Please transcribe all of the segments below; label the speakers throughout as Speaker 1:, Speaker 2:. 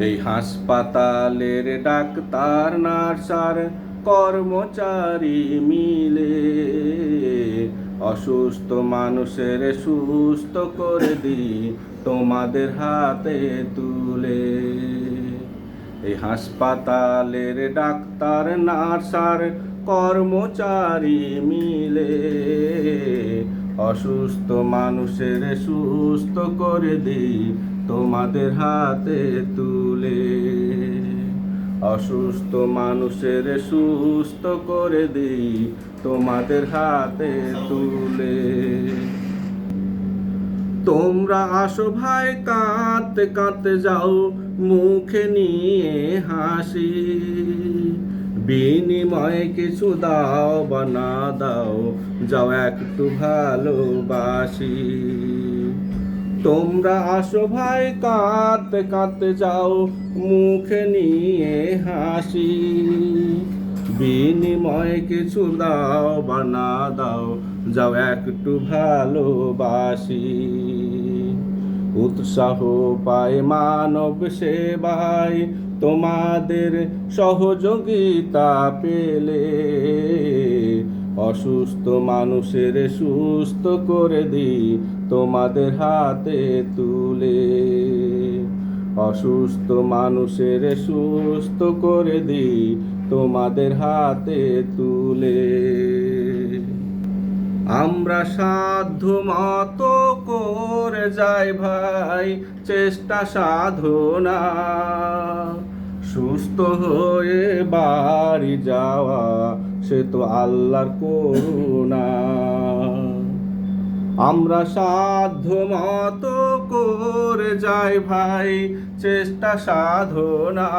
Speaker 1: এই হাসপাতালের doctor nurse আর কর্মচারী মিলে অসুস্থ মানুষের সুস্থ করে দিই তোমাদের হাতে তুলে। এই হাসপাতালের ডাক্তার নার্স আর কর্মচারী মিলে অসুস্থ মানুষের সুস্থ করে দিই তোমাদের হাতে তুলে। অসুস্থ মানুষের সুস্থ করে দিই তোমাদের হাতে তুলে। তোমরা আসো ভাই কাঁদতে কাঁদতে যাও মুখে নিয়ে হাসি, বিনিময়ে কিছু দাও বা না দাও যাও একটু ভালোবাসি। তোমরা আসো ভাই কাঁদতে কাঁদতে যাও মুখে নিয়ে হাসি, বিনিময়ে কিছু দাও বা না দাও যাও একটু ভালোবাসি। উৎসাহ পায় মানব সেবায় তোমাদের সহযোগিতা পেলে অসুস্থ মানুষের সুস্থ করে দিই তোমাদের হাতে তুলে। অসুস্থ মানুষের সুস্থ করে দিই তোমাদের হাতে তুলে। আমরা সাধ্য মতো করে যাই ভাই চেষ্টা সাধনা, সুস্থ হয়ে বাড়ি যাওয়া সে তো আল্লাহর করুণা। আমরা সাধ্য মতো করে যাই ভাই চেষ্টা সাধনা,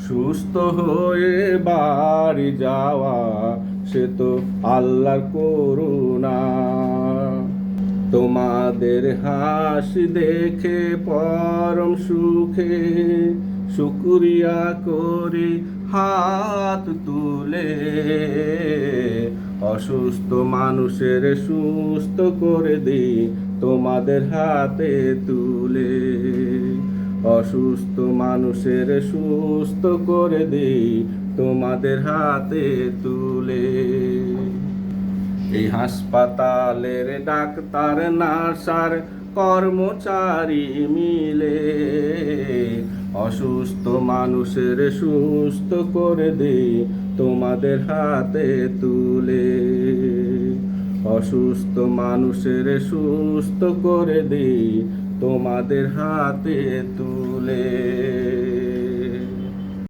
Speaker 1: সুস্থ হয়ে বাড়ি যাওয়া সে তো আল্লাহর করুণা। তোমাদের হাসি দেখে পরম সুখে শুকরিয়া করি হাত তুলে অসুস্থ মানুষের সুস্থ করে দিই তোমাদের হাতে তুলে। অসুস্থ মানুষের সুস্থ করে দিই তোমাদের হাতে তুলে। এই হাসপাতালের ডাক্তার নার্স আর কর্মচারী মিলে অসুস্থ মানুষের সুস্থ করে দিই তোমাদের হাতে তুলে। অসুস্থ মানুষের সুস্থ করে দিই তোমাদের হাতে তুলে।